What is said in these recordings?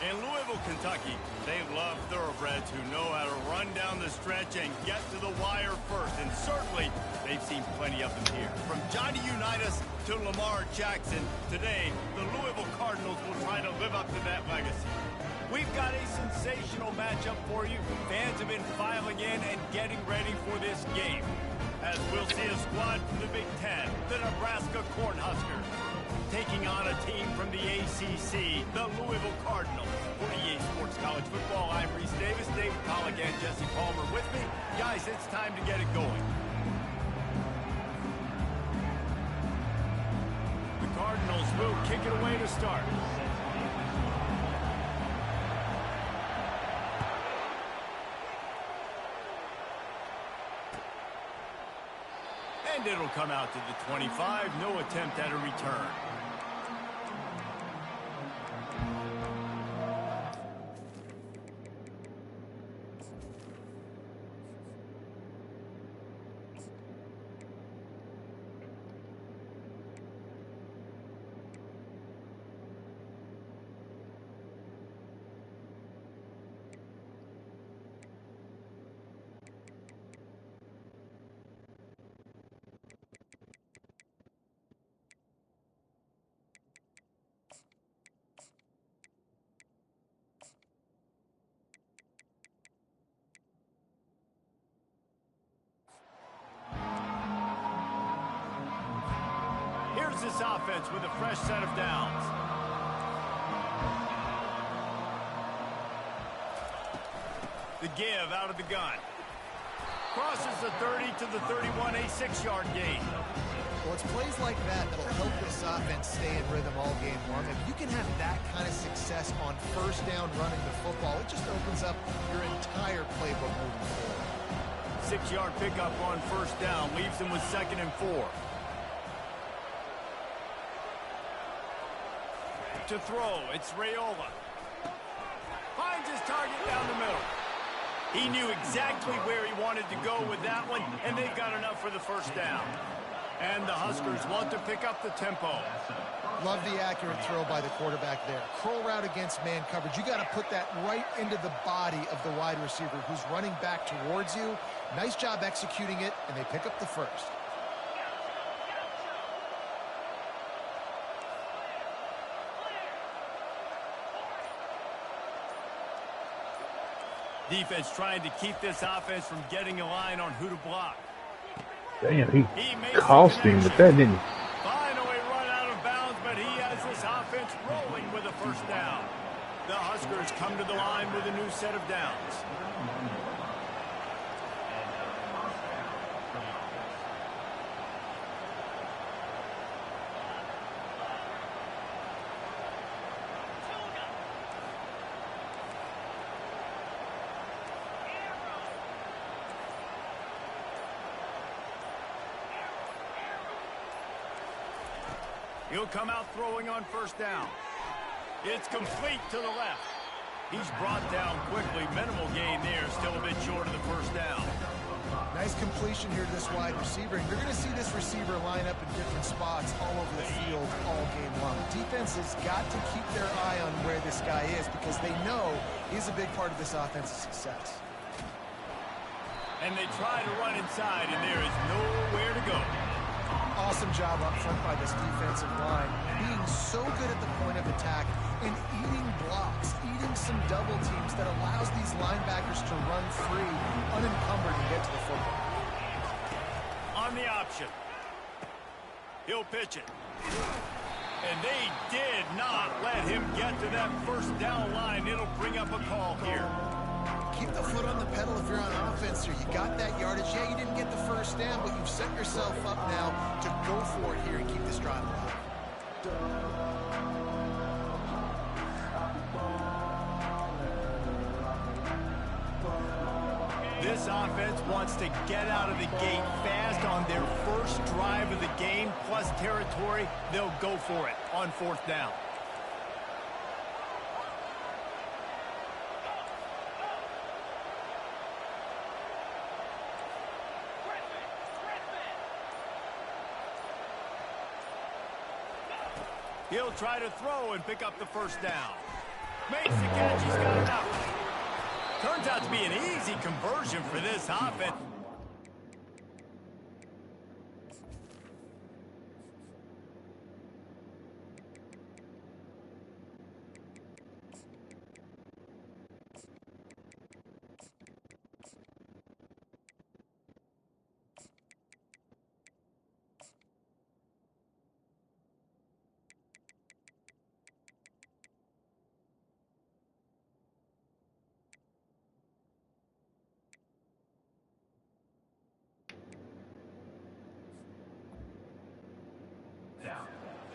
In Louisville, Kentucky, they love thoroughbreds who know how to run down the stretch and get to the wire first. And certainly, they've seen plenty of them here. From Johnny Unitas to Lamar Jackson, today, the Louisville Cardinals will try to live up to that legacy. We've got a sensational matchup for you. Fans have been filing in and getting ready for this game. As we'll see a squad from the Big Ten, the Nebraska Cornhuskers, taking on a team from the ACC, the Louisville Cardinals. For EA Sports College Football, I'm Reese Davis, David Pollack, and Jesse Palmer with me. Guys, it's time to get it going. The Cardinals will kick it away to start. And it'll come out to the 25. No attempt at a return. Here's this offense with a fresh set of downs. The give out of the gun. Crosses the 30 to the 31, a 6-yard gain. Well, it's plays like that that'll help this offense stay in rhythm all game long. If you can have that kind of success on first down running the football, it just opens up your entire playbook moving forward. 6-yard pickup on first down leaves them with 2nd and 4. To throw, it's Raiola. Finds his target down the middle. He knew exactly where he wanted to go with that one, and they got enough for the first down. And the Huskers want to pick up the tempo. Love the accurate throw by the quarterback there. Curl route against man coverage. You got to put that right into the body of the wide receiver who's running back towards you. Nice job executing it, and they pick up the first. Defense trying to keep this offense from getting a line on who to block. Damn, he cost him, but that didn't. Finally run out of bounds, but he has this offense rolling with a first down. The Huskers come to the line with a new set of downs. He'll come out throwing on first down. It's complete to the left. He's brought down quickly. Minimal gain there. Still a bit short of the first down. Nice completion here to this wide receiver. And you're going to see this receiver line up in different spots all over the field all game long. Defense has got to keep their eye on where this guy is because they know he's a big part of this offense's success. And they try to run inside, and there is nowhere to go. Awesome job up front by this defensive line, being so good at the point of attack and eating blocks, eating some double teams that allows these linebackers to run free, unencumbered, and get to the football. On the option. He'll pitch it. And they did not let him get to that first down line. It'll bring up a call here. Keep the foot on the pedal if you're on offense here. You got that yardage. Yeah, you didn't get the first down, but you've set yourself up now to go for it here and keep this drive alive. This offense wants to get out of the gate fast on their first drive of the game, plus territory. They'll go for it on fourth down. He'll try to throw and pick up the first down. Makes the catch. He's got it out. Turns out to be an easy conversion for this offense.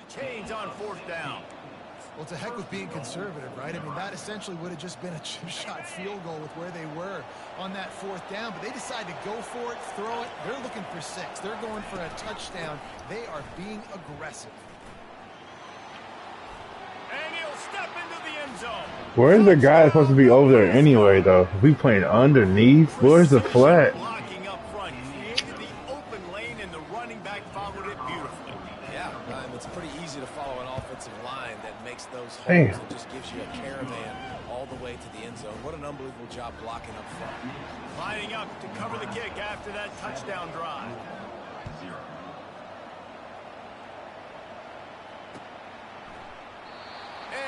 Chains on 4th down. Well, it's a heck of being conservative, right? I mean, that essentially would have just been a chip shot field goal with where they were on that 4th down, but they decided to go for it, throw it. They're looking for 6. They're going for a touchdown. They are being aggressive. And he'll step into the end zone. Where's the guy supposed to be over there anyway, though? If we playing underneath, where's the flat? Blocking up front, created the open lane, and the running back followed it beautifully. Yeah, it's pretty easy to follow an offensive line that makes those holes Damn. and just gives you a caravan all the way to the end zone. What an unbelievable job blocking up front. Lining up to cover the kick after that touchdown drive.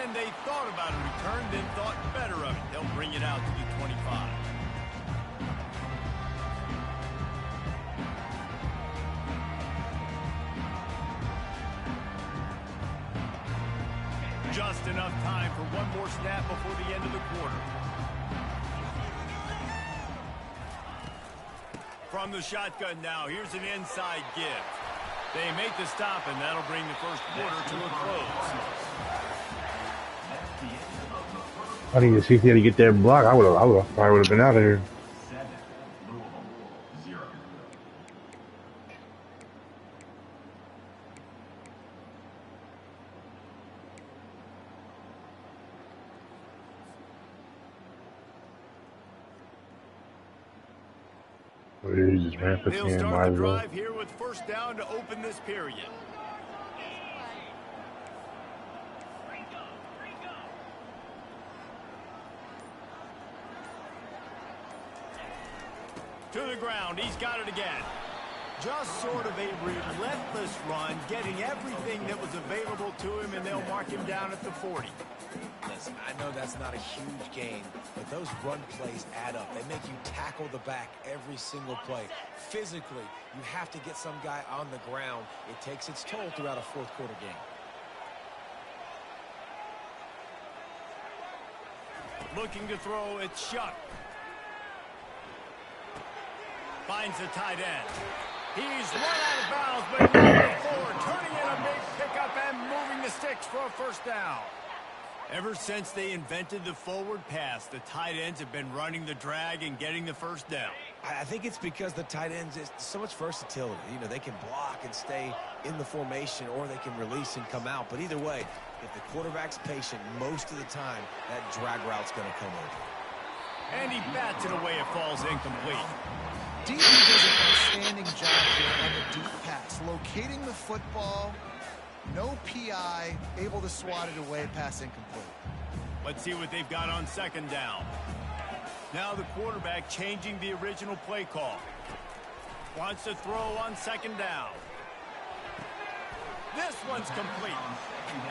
And they thought about a return, then thought better of it. They'll bring it out to the 25. Just enough time for one more snap before the end of the quarter. From the shotgun now, here's an inside give. They make the stop, and that'll bring the first quarter to a close. I need to see if he had to get that block. I probably would have been out of here. Just ran for They'll 10, start might the as well. drive here with 1st down to open this period. To the ground, he's got it again. Just sort of a relentless run, getting everything that was available to him, and they'll mark him down at the 40. Listen, I know that's not a huge gain, but those run plays add up. They make you tackle the back every single play. Physically, you have to get some guy on the ground. It takes its toll throughout a 4th quarter game. Looking to throw, it's Shuck. Finds the tight end. He's run out of bounds, but moving forward, turning in a big pickup and moving the sticks for a 1st down. Ever since they invented the forward pass, the tight ends have been running the drag and getting the 1st down. I think it's because the tight ends is so much versatility. You know, they can block and stay in the formation, or they can release and come out. But either way, if the quarterback's patient most of the time, that drag route's going to come over. And he bats it away. It falls incomplete. DB does an outstanding job here on the deep pass, locating the football. No PI, able to swat it away, pass incomplete. Let's see what they've got on 2nd down. Now the quarterback changing the original play call. Wants to throw on 2nd down. This one's complete.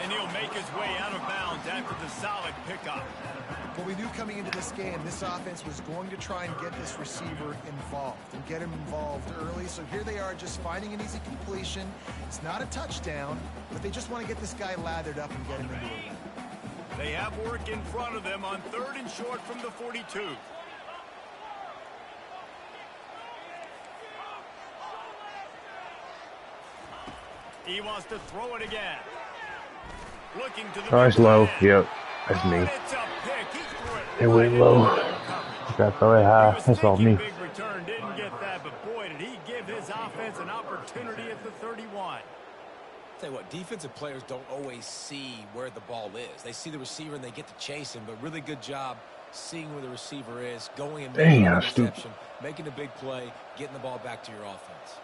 And he'll make his way out of bounds after the solid pickup. Well, we knew coming into this game, this offense was going to try and get this receiver involved and get him involved early. So here they are just finding an easy completion. It's not a touchdown, but they just want to get this guy lathered up and get him into a win. They have work in front of them on 3rd and short from the 42. He wants to throw it again. Looking to the Nice low. Yep, that's me. It's a pick. He threw it It went low. Got throw it high. That's all me. Big return, didn't get that, but boy, did he give his offense an opportunity at the 31. Tell you what, defensive players don't always see where the ball is. They see the receiver and they get to chase him, but really good job seeing where the receiver is, going and making an interception, making a big play, getting the ball back to your offense.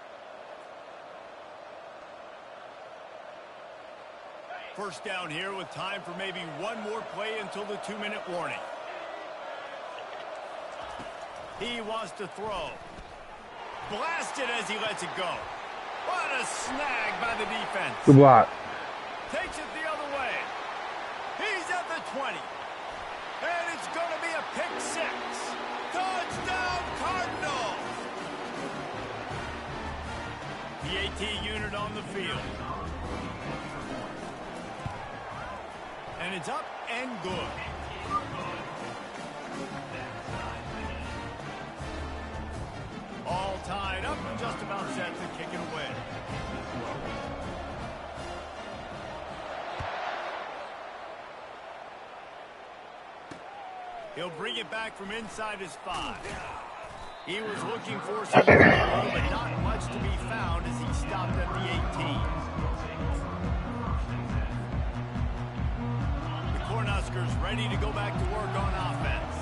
first down here with time for maybe one more play until the 2-minute warning. He wants to throw. Blasted as he lets it go. What a snag by the defense. Good block. Takes it the other way. He's at the 20. And it's going to be a pick 6. Touchdown, Cardinals. The AT unit on the field. And it's up and good. All tied up, just about set to kick it away. He'll bring it back from inside his 5. He was looking for some room, but not much to be found as he stopped at the 18. The Cornhuskers ready to go back to work on offense.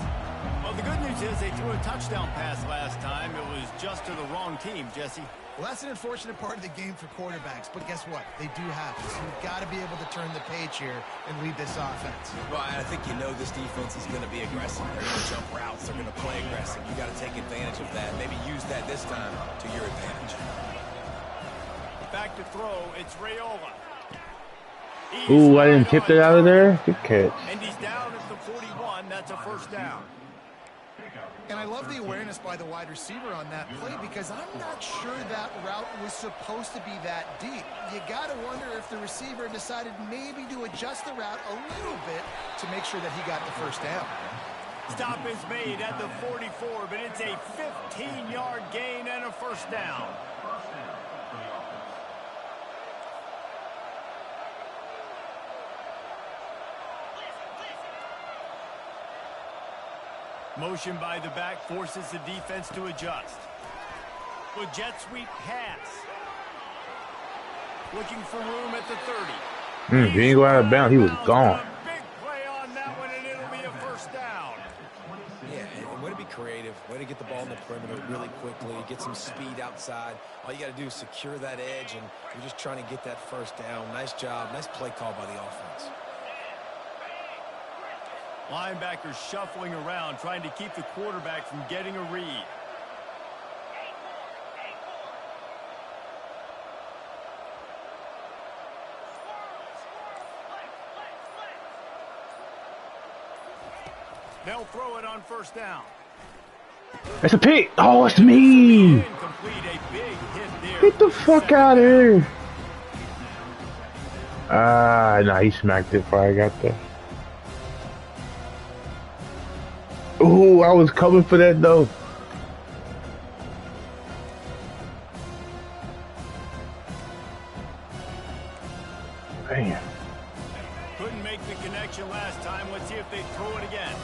Well, the good news is they threw a touchdown pass last time. It was just to the wrong team, Jesse. Well, that's an unfortunate part of the game for quarterbacks, but guess what? They do have it. So you've got to be able to turn the page here and lead this offense. Well, I think you know this defense is going to be aggressive. They're going to jump routes. They're going to play aggressive. You got to take advantage of that. Maybe use that this time to your advantage. Back to throw. It's Raiola. Ooh, I didn't tip it out of there. Good catch. And he's down at the 41. That's a first down. And I love the awareness by the wide receiver on that play because I'm not sure that route was supposed to be that deep. You got to wonder if the receiver decided maybe to adjust the route a little bit to make sure that he got the first down. Stop is made at the 44, but it's a 15-yard gain and a first down. Motion by the back forces the defense to adjust. With jet sweep pass. Looking for room at the 30. He didn't go out of bounds. He was gone. Big play on that one, and it'll be a first down. Yeah, and way to be creative. Way to get the ball in the perimeter really quickly. Get some speed outside. All you got to do is secure that edge, and you're just trying to get that first down. Nice job. Nice play call by the offense. Linebackers shuffling around, trying to keep the quarterback from getting a read. They'll throw it on first down. It's a pick. Oh, it's me. Get the fuck out of here. Nah, he smacked it before I got there. Ooh, I was coming for that though. Man. Couldn't make the connection last time. Let's see if they throw it again.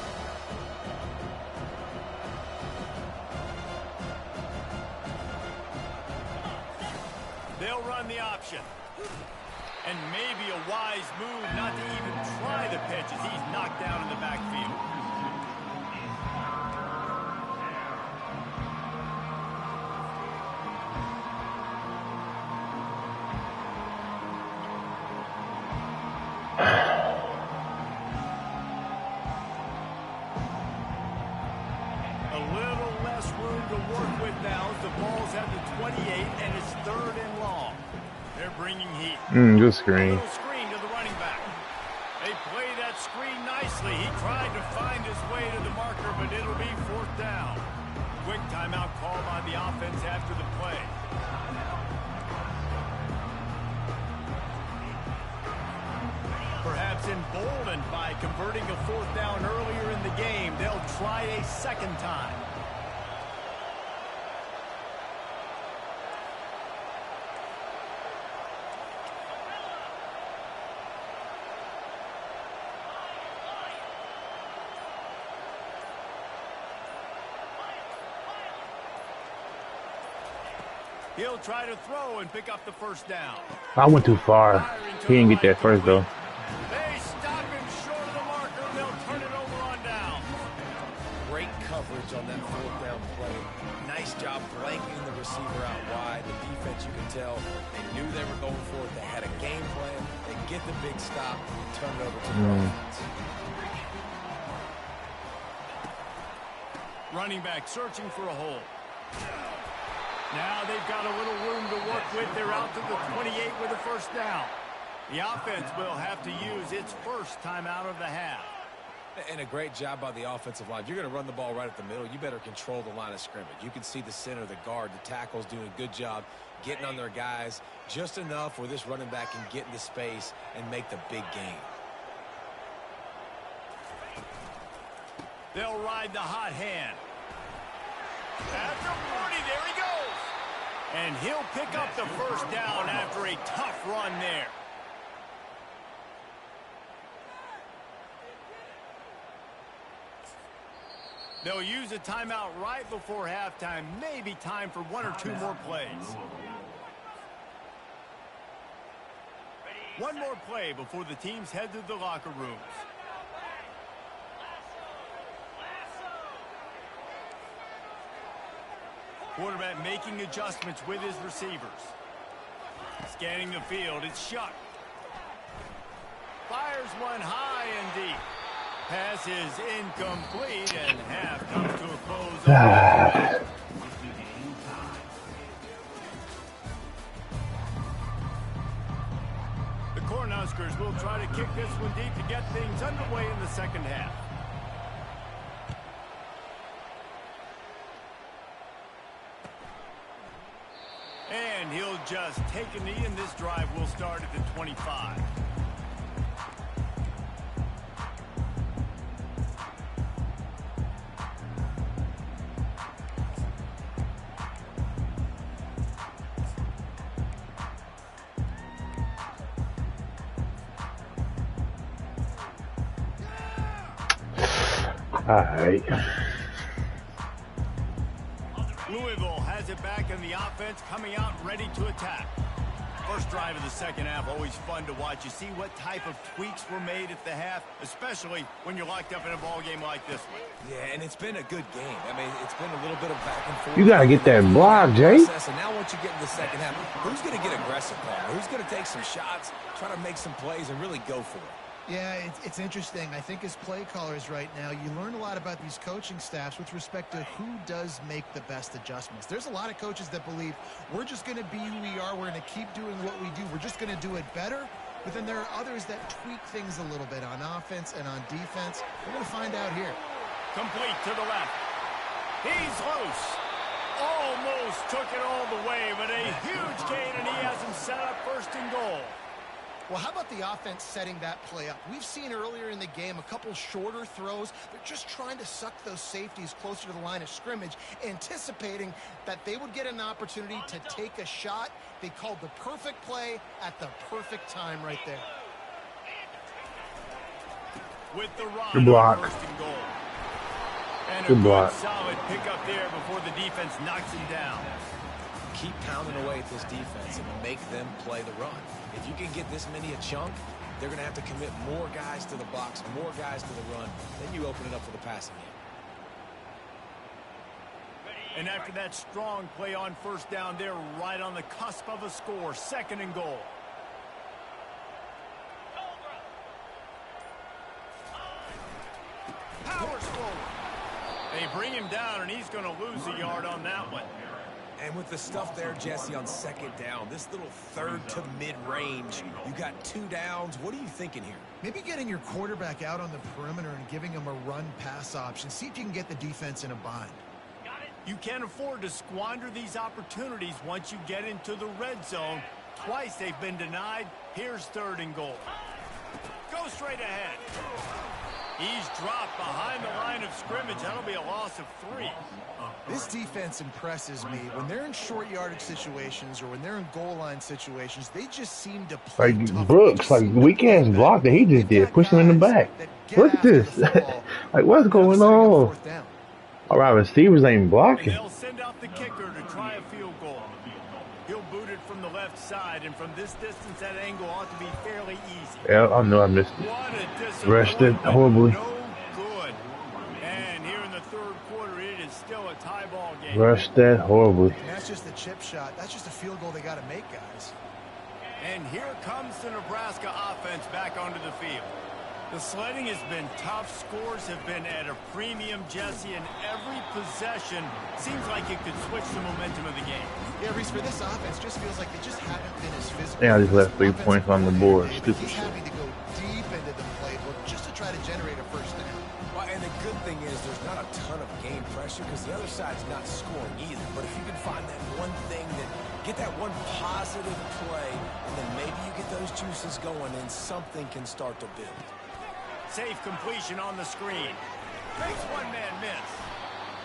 They'll run the option. And maybe a wise move not to even try the pitch as he's knocked down in the backfield. Good screen. Screen to the running back. They play that screen nicely. He tried to find his way to the marker, but it'll be fourth down. Quick timeout called on the offense after the play. Perhaps emboldened by converting a fourth down earlier in the game, they'll try a second time. He'll try to throw and pick up the first down. I went too far. He didn't get that first though. They stop him short of the marker. They'll turn it over on down. Great coverage on that fourth down play. Nice job blanking the receiver out wide. The defense, you can tell, they knew they were going for it. They had a game plan. They get the big stop and turn it over to the offense. Running back searching for a hole. Now they've got a little room to work with. They're out to the 28 with a first down. The offense will have to use its first timeout of the half. And a great job by the offensive line. If you're going to run the ball right at the middle, you better control the line of scrimmage. You can see the center, the guard, the tackles doing a good job getting on their guys just enough where this running back can get into space and make the big gain. They'll ride the hot hand. After 40, there he goes. And he'll pick up the first down after a tough run there. They'll use a timeout right before halftime. Maybe time for one or two more plays. One more play before the teams head to the locker rooms. Quarterback making adjustments with his receivers. Scanning the field, it's Shuck. Fires one high and deep. Pass is incomplete, and half comes to a close. The Cornhuskers will try to kick this one deep to get things underway in the second half. And he'll just take a knee, and this drive will start at the 25. All right. Louisville has it back in the offense, coming out ready to attack. First drive of the second half, always fun to watch. You see what type of tweaks were made at the half, especially when you're locked up in a ball game like this one. Yeah, and it's been a good game. I mean, it's been a little bit of back and forth. You got to get that block, Jay. And now once you get in the second half, who's going to get aggressive, Paul? Who's going to take some shots, try to make some plays, and really go for it? Yeah, it's interesting. I think as play callers right now, you learn a lot about these coaching staffs with respect to who does make the best adjustments. There's a lot of coaches that believe we're just going to be who we are. We're going to keep doing what we do. We're just going to do it better. But then there are others that tweak things a little bit on offense and on defense. We're going to find out here. Complete to the left. He's loose. Almost took it all the way, but a huge gain, and he has him set up first and goal. Well, how about the offense setting that play up? We've seen earlier in the game a couple shorter throws. They're just trying to suck those safeties closer to the line of scrimmage, anticipating that they would get an opportunity to take a shot. They called the perfect play at the perfect time right there. With the run, good block. First and goal. And good block. Solid pickup there before the defense knocks him down. Keep pounding away at this defense and make them play the run. If you can get this many a chunk, they're going to have to commit more guys to the box, more guys to the run. Then you open it up for the passing game. And after that strong play on first down, they're right on the cusp of a score. Second and goal. Powers forward. They bring him down, and he's going to lose a yard on that one. And with the stuff there, Jesse, on second down, this little third to mid-range, you got 2 downs. What are you thinking here? Maybe getting your quarterback out on the perimeter and giving him a run-pass option. See if you can get the defense in a bind. You can't afford to squander these opportunities once you get into the red zone. Twice they've been denied. Here's third and goal. Go straight ahead. He's dropped behind the line of scrimmage. That'll be a loss of 3. This defense impresses me. When they're in short yardage situations or when they're in goal line situations, they just seem to play like tough. Brooks, like weak-ass block that he just did, pushing in the back. What's this? Like, what's going on? All right, receivers ain't blocking. And they'll send out the kicker to try a field goal. He'll boot it from the left side, and from this distance, that angle ought to be fairly easy. Yeah, I know I missed it. Rushed it horribly. No good. And here in the third quarter, quarter, it is still a tie ball game. Rushed that horribly. And that's just a chip shot. That's just a field goal they got to make, guys. And here comes the Nebraska offense back onto the field. The sledding has been tough. Scores have been at a premium, Jesse, and every possession seems like it could switch the momentum of the game. Yeah, Reese, for this offense, just feels like they just haven't been as physical. Yeah, I just left 3 points on the board. Stupid He's shit. having to go deep into the playbook just to try to generate a first down. Well, and the good thing is there's not a ton of game pressure because the other side's not scoring either. But if you can find that one thing, that get that one positive play, and then maybe you get those juices going and something can start to build. Safe completion on the screen. Makes one man miss.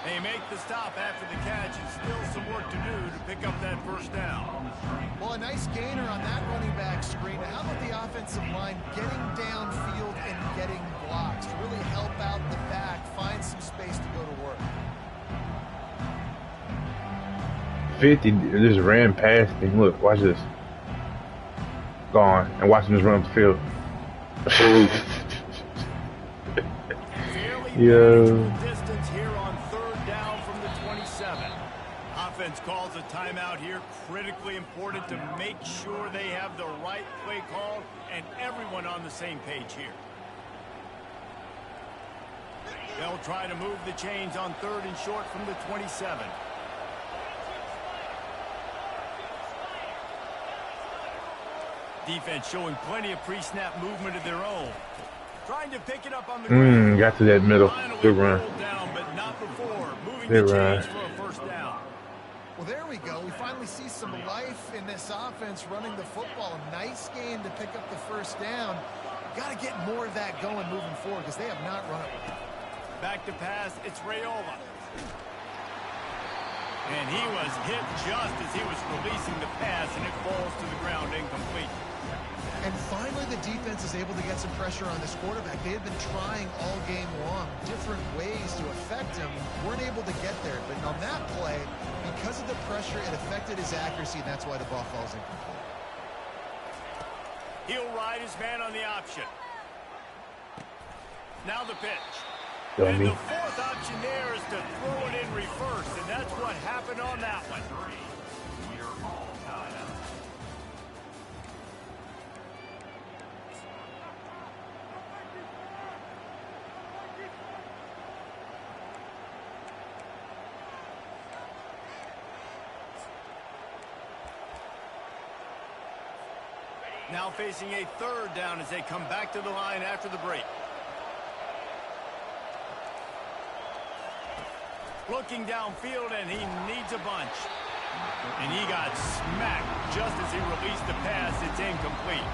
They make the stop after the catch, and still some work to do to pick up that first down. Well, a nice gainer on that running back screen. How about the offensive line getting downfield and getting blocks to really help out the back, find some space to go to work? 50 just ran past him. Look, watch this. Gone. And watch him just run up the field. Yo. Distance here on third down from the 27. Offense calls a timeout here. Critically important to make sure they have the right play call and everyone on the same page here. They'll try to move the chains on third and short from the 27. Defense showing plenty of pre-snap movement of their own. Trying to pick it up on the ground. Got to that middle. Good run. Down, but not before. Moving Good the run. chains for a first down. Well, there we go. We finally see some life in this offense running the football. A nice game to pick up the first down. Got to get more of that going moving forward because they have not run it. Back to pass. It's Raiola. And he was hit just as he was releasing the pass, and it falls to the ground incomplete. And finally, the defense is able to get some pressure on this quarterback. They had been trying all game long, different ways to affect him. Weren't able to get there. But on that play, because of the pressure, it affected his accuracy, and that's why the ball falls incomplete. He'll ride his man on the option. Now the pitch. Dummy. And the fourth option there is to throw it in reverse, and that's what happened on that one. Now facing a third down as they come back to the line after the break. Looking downfield, and he needs a bunch. And he got smacked just as he released the pass. It's incomplete.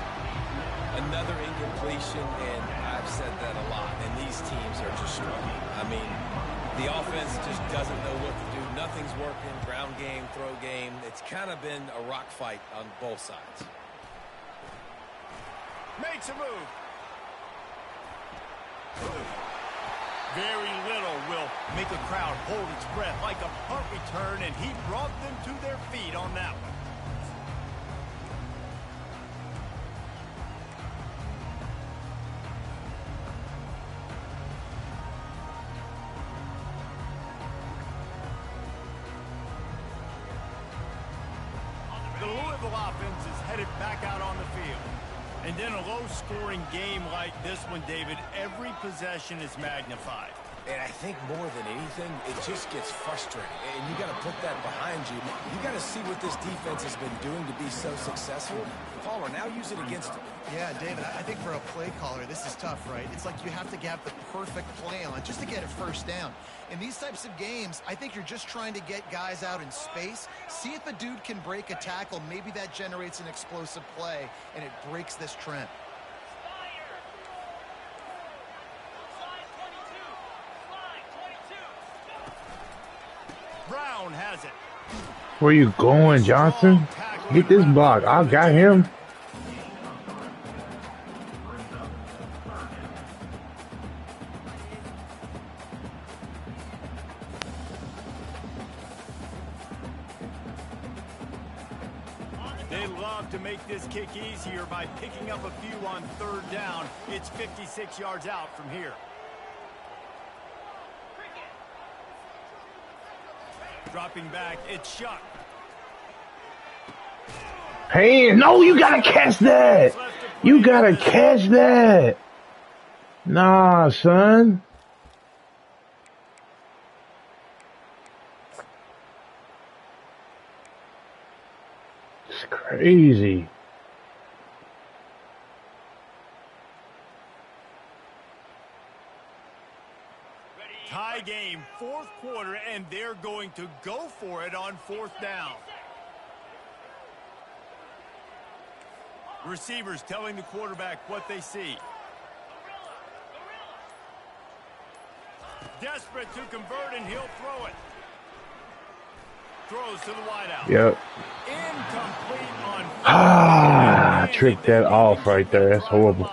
Another incompletion, and I've said that a lot, and these teams are just struggling. I mean, the offense just doesn't know what to do. Nothing's working. Ground game, throw game. It's kind of been a rock fight on both sides. Makes a move. Very little will make a crowd hold its breath like a punt return, and he brought them to their feet on that one. The Louisville offense is headed back out on the field. And in a low-scoring game like this one, David, every possession is magnified. And I think more than anything, it just gets frustrating. And you got to put that behind you. You got to see what this defense has been doing to be so successful. Caller, now use it against them. Yeah, David, I think for a play caller, this is tough, right? It's like you have to have the perfect play on just to get a first down. In these types of games, I think you're just trying to get guys out in space, see if a dude can break a tackle. Maybe that generates an explosive play, and it breaks this trend. Brown has it. Where you going, Johnson? Get this block. I got him. They love to make this kick easier by picking up a few on third down. It's 56 yards out from here. Dropping back, it's Shuck. Hey, no, you gotta catch that. You gotta catch that. Nah, son. It's crazy. Tie game, fourth quarter, and they're going to go for it on fourth down. Receivers telling the quarterback what they see. Desperate to convert, and he'll throw it. Throws to the wideout. Yep. Incomplete on. Ah, tricked that off right there. That's horrible.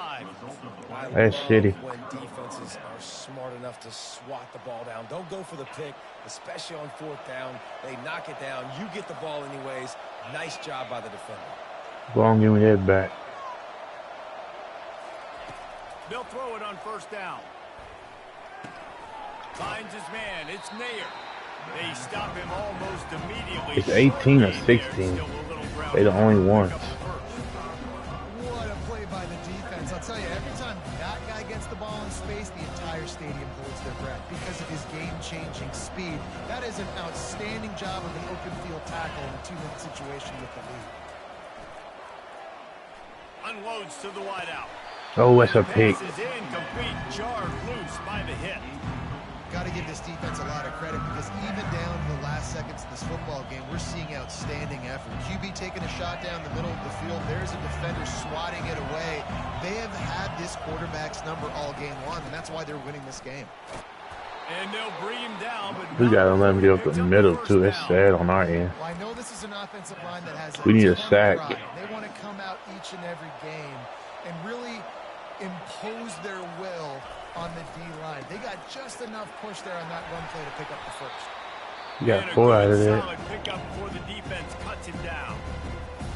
That's shitty. When defenses are smart enough to swat the ball down. Don't go for the pick, especially on fourth down. They knock it down. You get the ball anyways. Nice job by the defender. Go on, give me that back. They'll throw it on first down. Finds his man. It's Nair. They stop him almost immediately. It's 18 or 16. They the only ones. What a play by the defense. I'll tell you, every time that guy gets the ball in space, the entire stadium holds their breath because of his game-changing speed. That is an outstanding job of an open field tackle in a two-minute situation with the lead. Unloads to the wideout. Oh, that's a pick. Pass is incomplete. Jarred loose by the hit. Got to give this defense a lot of credit because even down to the last seconds of this football game, we're seeing outstanding effort. QB taking a shot down the middle of the field. There's a defender swatting it away. They have had this quarterback's number all game long, and that's why they're winning this game. And they'll bring him down, but We gotta let him get up the middle too. That's sad on our end. Well, I know this is an offensive line that has We need a ton of sack. pride. They want to come out each and every game and really impose their will on the D-line. They got just enough push there on that run play to pick up the first. You got 4 out of that. Solid pickup before the defense cuts him down.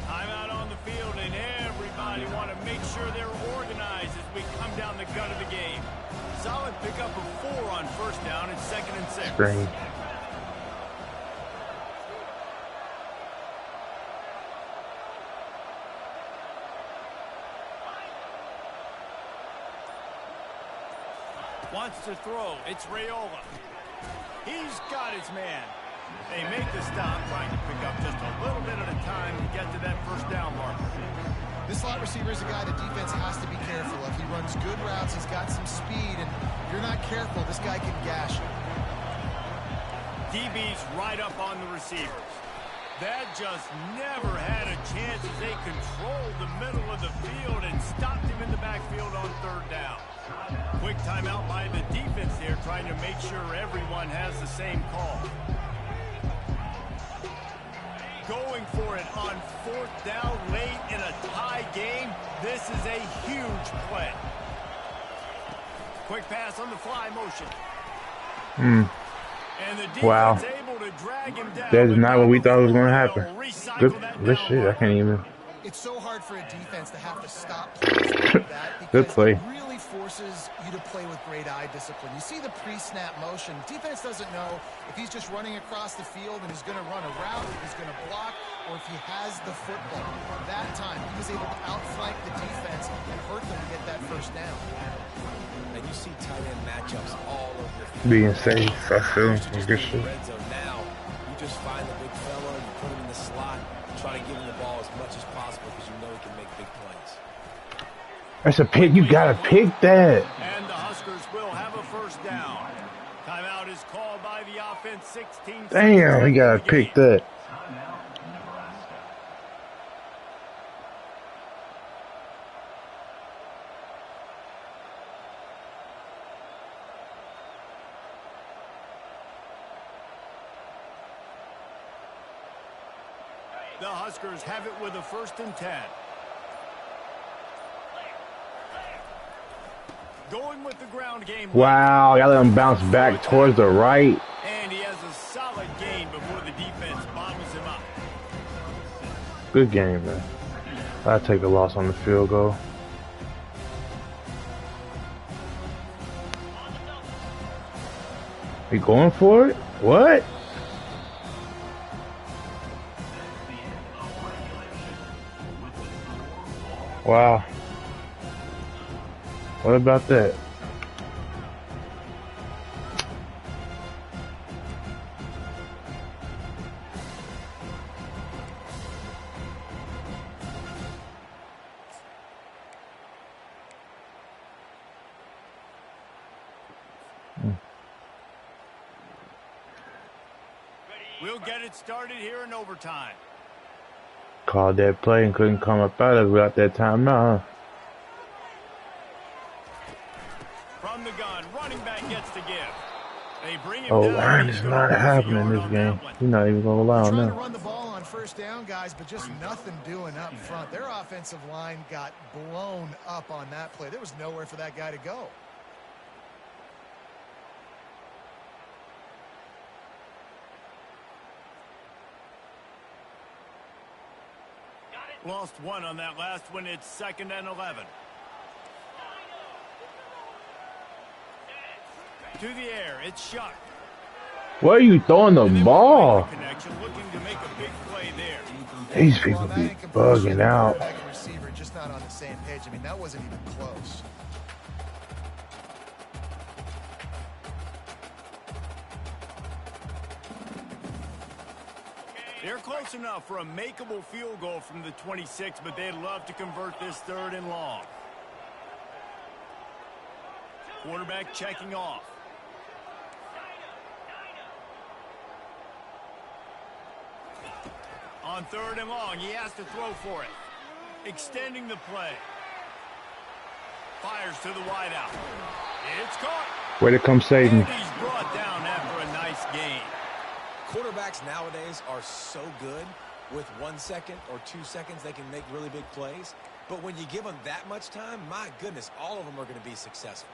Timeout on the field, and everybody want to make sure they're organized as we come down the gut of the game. Solid pickup of 4 on first down and 2nd and 6. Screen. Wants to throw. It's Raiola. He's got his man. They make the stop, trying to pick up just a little bit at a time to get to that first down mark. This slot receiver is a guy the defense has to be careful of. He runs good routes. He's got some speed, and if you're not careful, this guy can gash you. DB's right up on the receivers. That just never had a chance as they controlled the middle of the field and stopped him in the backfield on third down. Quick timeout by the defense there, trying to make sure everyone has the same call. Going for it on fourth down late in a tie game. This is a huge play. Quick pass on the fly motion. And the defense Wow. able to drag him down. That is not what we thought was going to happen. Good shit. I can't even. It's so hard for a defense to have to stop plays like that because Good play. it really forces you to play with great eye discipline. You see the pre-snap motion. Defense doesn't know if he's just running across the field and he's going to run a route, if he's going to block, or if he has the football. That time, he was able to outflank the defense and hurt them to get that first down. And you see tight end matchups all over the field. Being safe, I feel. Good shit. Red zone now. You just find the big fella, you put him in the slot, try to give him the ball as much as possible because you know he can make big plays. That's a pick. You gotta pick that. And the Huskers will have a first down. Timeout is called by the offense. 16 Damn, he gotta pick that. The Huskers have it with a 1st and 10. Going with the ground game. Wow, y'all let him bounce back towards the right. And he has a solid gain before the defense bottles him up. Good game, man. I'll take a loss on the field goal. He going for it? What? Wow. What about that? We'll get it started here in overtime. Called that play and couldn't come up out of it without that timeout, huh? From the gun, running back gets to give. They bring him Oh, down. line is not happening in this game. He's not even going to allow Trying to him. run the ball on first down, guys, but just nothing doing up front. Their offensive line got blown up on that play. There was nowhere for that guy to go. Lost one on that last one. It's 2nd and 11. To the air, it's shot. Where are you throwing the ball? Connection, looking to make a big play there. These people be bugging out. Receiver just not on the same page. I mean, that wasn't even close. They're close enough for a makeable field goal from the 26, but they'd love to convert this 3rd and long. Quarterback checking off. On 3rd and long, he has to throw for it. Extending the play. Fires to the wideout. It's caught. Way to come save me. And he's brought down after a nice gain. Quarterbacks nowadays are so good. With 1 second or 2 seconds, they can make really big plays. But when you give them that much time, my goodness, all of them are going to be successful.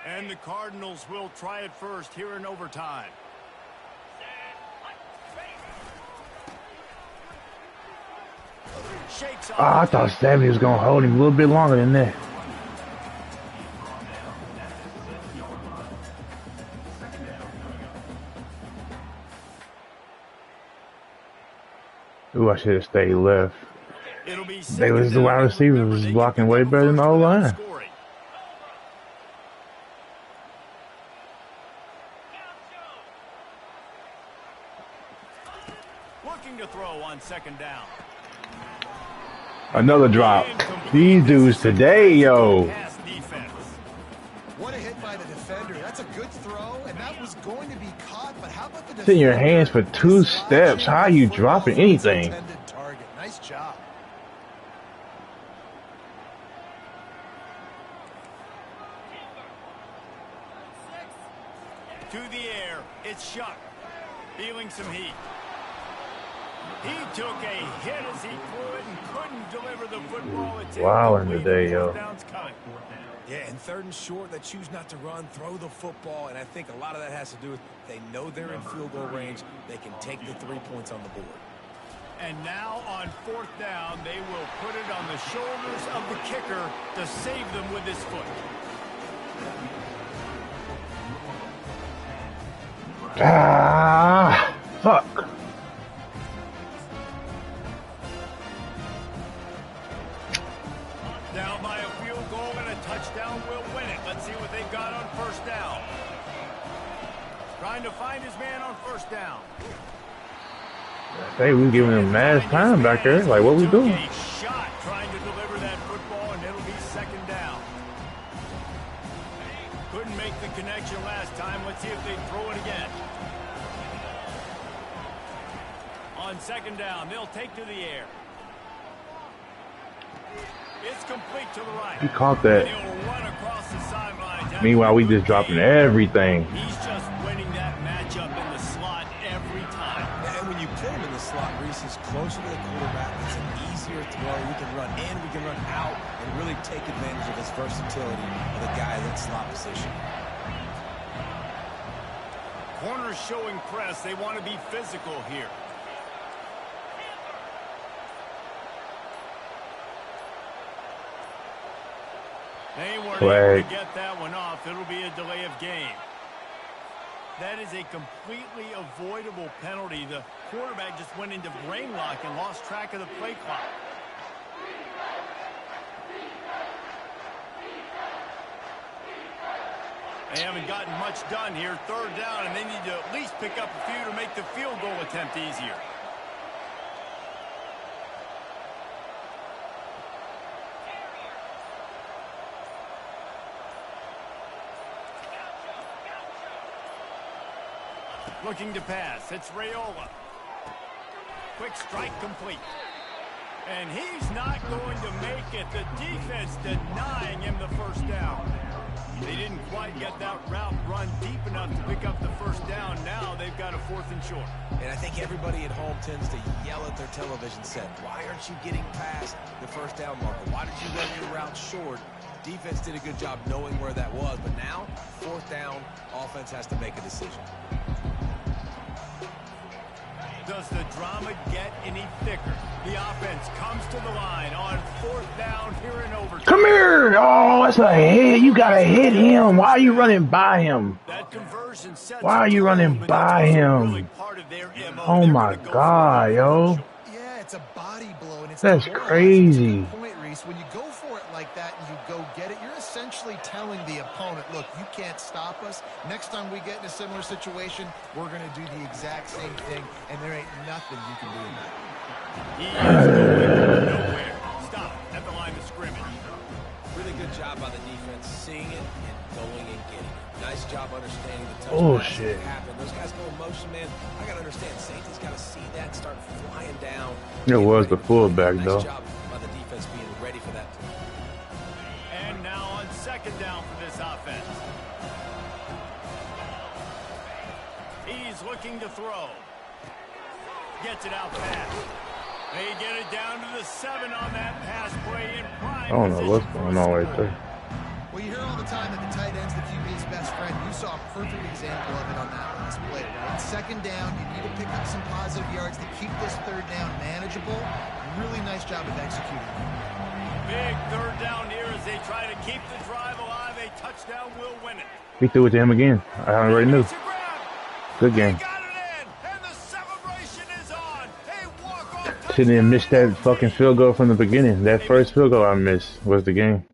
And the Cardinals will try it first here in overtime. Shakes off. I thought Sammy was going to hold him a little bit longer than that. Ooh, I should have stayed left. They was the wide receiver was blocking way better than the O-line. Looking to throw on 2nd down. Another drop. These dudes today, yo. What a hit by the defender. That's a good throw, and that was going to be caught, but how about the defender? It's in your hands for 2 steps. How are you dropping anything? Target. Nice job. To the air, it's shot. Feeling some heat. He took a hit as he threw it and couldn't deliver the football. Wow, in the day, yo. Yeah, and 3rd and short, they choose not to run, throw the football, and I think a lot of that has to do with they know they're in field goal range. They can take the 3 points on the board. And now on 4th down, they will put it on the shoulders of the kicker to save them with his foot. Ah, fuck. Down by a field goal and a touchdown will win it. Let's see what they've got on 1st down. Trying to find his man on 1st down. Hey, we giving him mad time back there. Like, what we doing? A shot trying to deliver that football, and it'll be 2nd down. Couldn't make the connection last time. Let's see if they throw it again. On 2nd down, they'll take to the air. It's complete to the right. He caught that. He'll run across the sideline. Meanwhile, we just dropping everything. He's just winning that matchup in the slot every time. And when you put him in the slot, Reese is closer to the quarterback. It's an easier throw. We can run in, we can run out, and really take advantage of his versatility of the guy in that slot position. Corners showing press. They want to be physical here. They weren't able to get that one off. It'll be a delay of game. That is a completely avoidable penalty. The quarterback just went into brain lock and lost track of the play clock. They haven't gotten much done here. Third down, and they need to at least pick up a few to make the field goal attempt easier. Looking to pass. It's Raiola. Quick strike complete. And he's not going to make it. The defense denying him the first down. They didn't quite get that route run deep enough to pick up the first down. Now they've got a 4th and short. And I think everybody at home tends to yell at their television set. Why aren't you getting past the first down marker? Why did you run your route short? Defense did a good job knowing where that was. But now, 4th down, offense has to make a decision. Does the drama get any thicker? The offense comes to the line on 4th down here in overtime. Come here! Oh, that's a hit. You gotta hit him. Why are you running by him? That conversion sets Why are you running by him? Oh my God, yo. Yeah, it's a body blow, and it's That's crazy. Point, Reese. When you go for it like that and you go get it, you're essentially telling the opponent, look, you can't stop us. Next time we get in a similar situation, we're going to do the exact same thing, and there ain't nothing you can do about it. He is going nowhere. Stop at the line of scrimmage. Really good job by the defense, seeing it and going and getting it. Nice job understanding the touch. Oh, shit. Happen. Those guys go in motion, man. I got to understand. Safety's got to see that and start flying down. It was the fullback, though. Nice job by the defense being ready for that play. And now on 2nd down for this offense. He's looking to throw. Gets it out fast. They get it down to the 7 on that pass play in prime. I don't know what's going on right there. Well, you hear all the time that the tight end's the QB's best friend. You saw a perfect example of it on that last play, right? 2nd down, you need to pick up some positive yards to keep this 3rd down manageable. Really nice job of executing. Big 3rd down here as they try to keep the drive alive. A touchdown will win it. He threw it to him again. I already knew. Good game. Got it in, and the celebration is on. A walk-off touchdown. Shouldn't have missed that fucking field goal from the beginning. That first field goal I missed was the game.